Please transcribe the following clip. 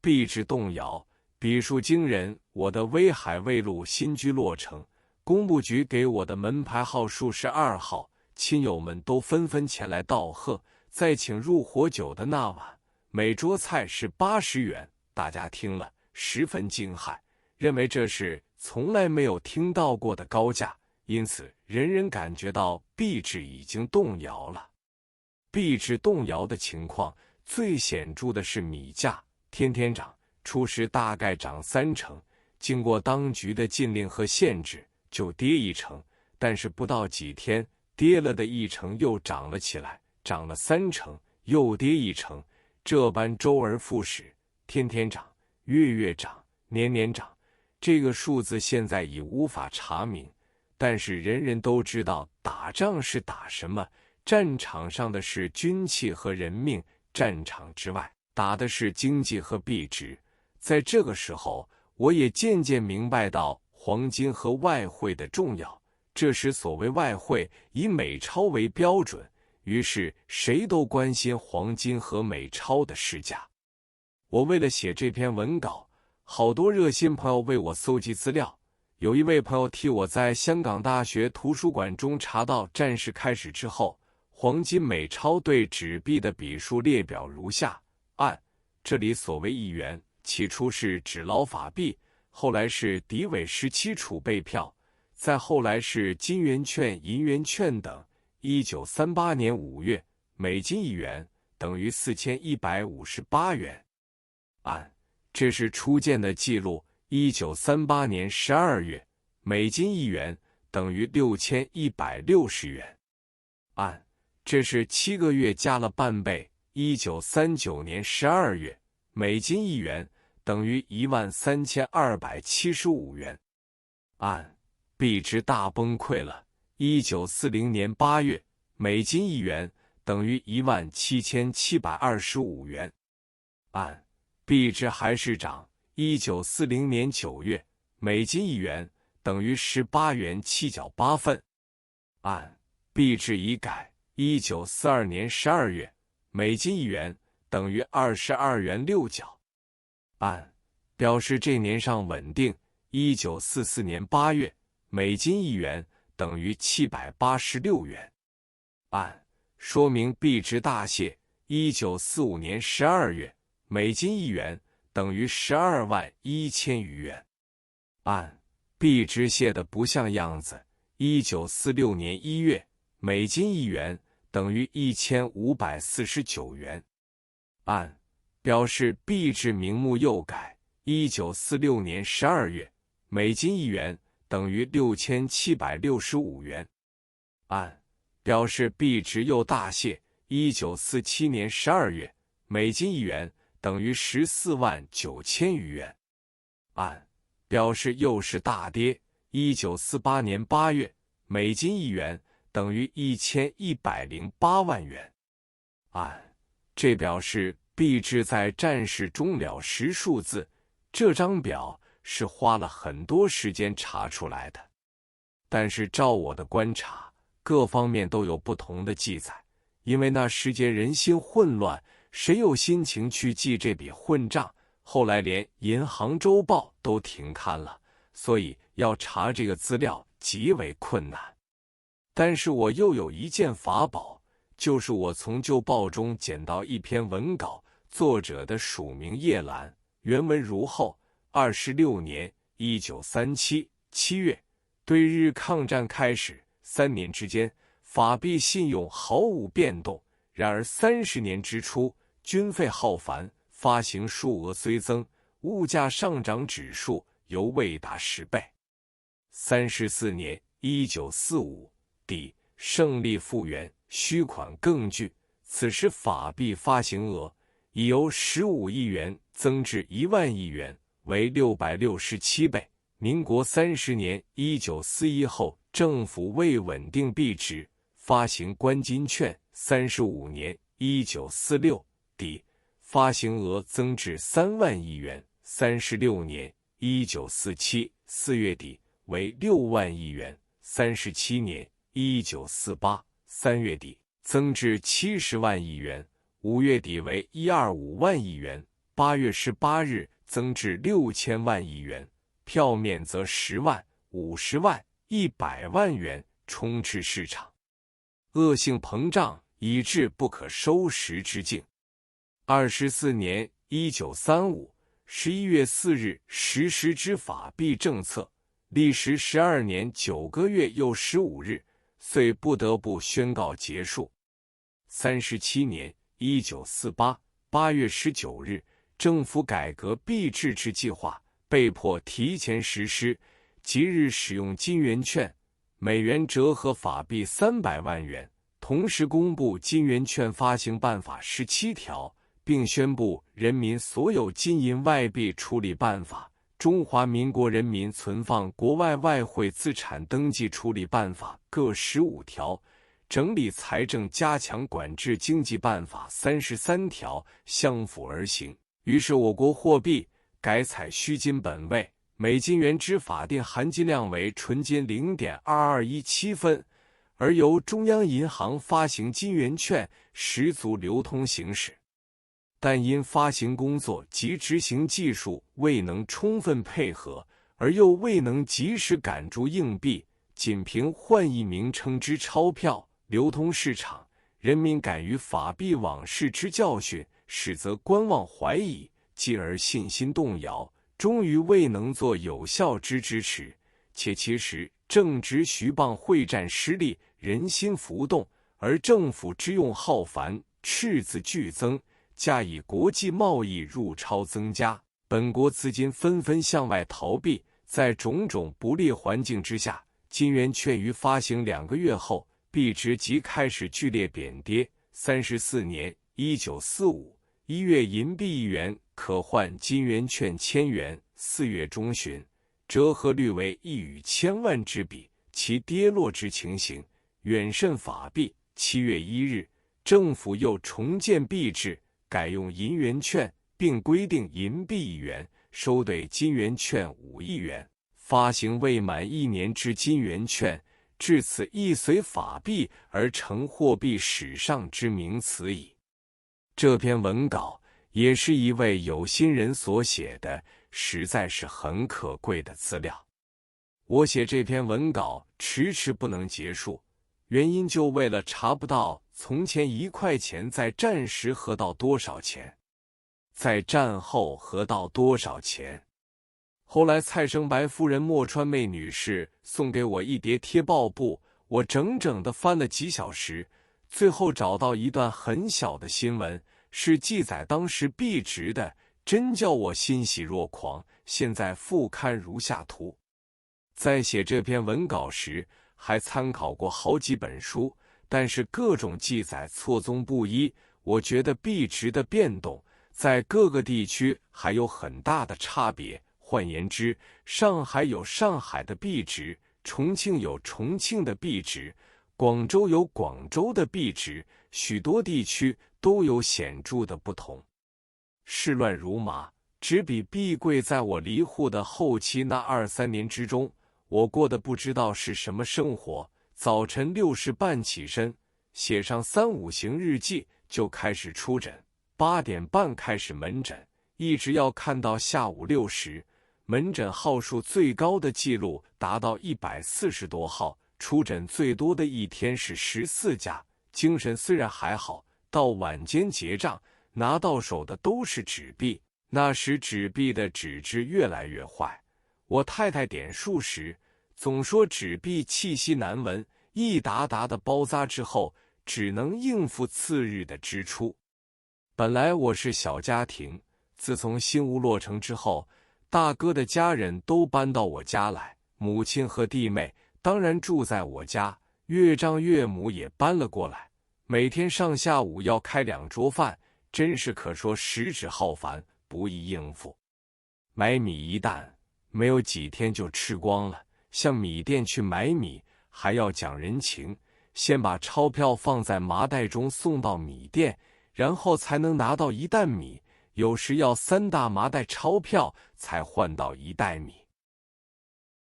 币制动摇，笔数惊人。我的威海卫路新居落成，工部局给我的门牌号数是2号，亲友们都纷纷前来道贺。在请入伙酒的那晚，每桌菜是80元，大家听了十分惊骇，认为这是从来没有听到过的高价，因此人人感觉到币制已经动摇了。币制动摇的情况最显著的是米价，天天涨，初时大概涨3成，经过当局的禁令和限制，就跌1成，但是不到几天，跌了的1成又涨了起来，涨了3成，又跌1成，这般周而复始，天天涨，月月涨，年年涨。这个数字现在已无法查明，但是人人都知道打仗是打什么，战场上的是军器和人命，战场之外打的是经济和币值。在这个时候，我也渐渐明白到黄金和外汇的重要。这时所谓外汇以美钞为标准，于是谁都关心黄金和美钞的市价。我为了写这篇文稿，好多热心朋友为我搜集资料。有一位朋友替我在香港大学图书馆中查到战事开始之后，黄金美钞对纸币的笔数列表如下：按这里所谓1元，起初是指劳法币，后来是敌伪时期储备票，再后来是金元券、银元券等。1938年5月，美金1元等于4158元。按这是初见的记录。1938年12月，美金1元等于6160元。按这是7个月加了半倍。1939年12月，美金1元等于13275元。按币值大崩溃了。1940年8月，美金1元等于17725元。按币值还是涨。1940年9月，美金1元等于18元7角8分。按币制已改。1942年12月，美金1元等于22元6角。按表示这年上稳定。1944年8月，美金1元等于786元。按说明币值大泻。1945年12月，美金1元等于12万1千余元。按币值泻得不像样子。1946年1月，美金1元等于1549元。按表示币制名目又改。1946年12月，美金1元等于6765元。按表示币值又大泻。1947年12月，美金1元等于14万9千余元。按表示又是大跌。1948年8月，美金1元等于1108万元。按这表示币制在战事终了时数字。这张表是花了很多时间查出来的，但是照我的观察，各方面都有不同的记载。因为那时节人心混乱，谁有心情去记这笔混账？后来连银行周报都停刊了，所以要查这个资料极为困难。但是我又有一件法宝，就是我从旧报中捡到一篇文稿，作者的署名叶澜，原文如后：26年1937 7月，对日抗战开始3年之间，法币信用毫无变动。然而30年之初，军费浩繁，发行数额虽增，物价上涨指数犹未达10倍。34年1945，抵胜利复原，虚款更巨，此时法币发行额已由15亿元增至1万亿元，为667倍。民国30年1941后，政府为稳定币值，发行关金券。35年1946，抵发行额增至3万亿元。36年1947 4月底为6万亿元。37年1948 3月底增至70万亿元，5月底为125万亿元。8月18日增至6000万亿元，票面则10万、50万、100万元充斥市场，恶性膨胀已至不可收拾之境。24年1935 11月4日实施之法币政策，历时12年9个月又15日，遂不得不宣告结束。37年1948 8月19日，政府改革币制之计划被迫提前实施，即日使用金圆券，每元折合法币300万元，同时公布金圆券发行办法17条，并宣布人民所有金银外币处理办法、中华民国人民存放国外外汇资产登记处理办法各15条，整理财政加强管制经济办法33条相辅而行。于是我国货币改采虚金本位，每金元之法定含金量为纯金0.2217分，而由中央银行发行金圆券，实足流通行使。但因发行工作及执行技术未能充分配合，而又未能及时赶住硬币，仅凭换一名称之钞票流通市场，人民感于法币往事之教训，始则观望怀疑，继而信心动摇，终于未能做有效之支持。且其实正值徐蚌会战失利，人心浮动，而政府之用浩繁，赤字剧增，加以国际贸易入超增加，本国资金纷纷向外逃避，在种种不利环境之下，金圆券于发行2个月后，币值即开始剧烈贬跌。34年1945 1月，银币1元可换金圆券1000元，4月中旬，折合率为1与1000万之比，其跌落之情形远甚法币。7月1日，政府又重建币制，改用银圆券，并规定银币1元，收兑金圆券5亿元，发行未满1年之金圆券，至此亦随法币而成货币史上之名词矣。这篇文稿也是一位有心人所写的，实在是很可贵的资料。我写这篇文稿迟迟不能结束，原因就为了查不到从前1块钱在战时合到多少钱，在战后合到多少钱。后来蔡生白夫人莫川妹女士送给我一叠贴报簿，我整整的翻了几小时，最后找到一段很小的新闻，是记载当时币值的，真叫我欣喜若狂。现在附刊如下图。在写这篇文稿时，还参考过好几本书，但是各种记载错综不一，我觉得币值的变动在各个地区还有很大的差别。换言之，上海有上海的币值，重庆有重庆的币值，广州有广州的币值，许多地区都有显著的不同。世乱如麻，纸比币贵。在我离沪的后期那2-3年之中，我过的不知道是什么生活。早晨6时半起身，写上3、5行日记，就开始出诊。8点半开始门诊，一直要看到下午6时。门诊号数最高的记录达到140多号，出诊最多的一天是14家。精神虽然还好，到晚间结账，拿到手的都是纸币。那时纸币的纸质越来越坏，我太太点数时总说纸币气息难闻，一沓沓的包扎之后，只能应付次日的支出。本来我是小家庭，自从新屋落成之后，大哥的家人都搬到我家来，母亲和弟妹当然住在我家，岳丈岳母也搬了过来，每天上下午要开2桌饭，真是可说食指浩繁，不易应付。买米一担，没有几天就吃光了。向米店去买米还要讲人情，先把钞票放在麻袋中送到米店，然后才能拿到1担米，有时要3大麻袋钞票才换到1袋米。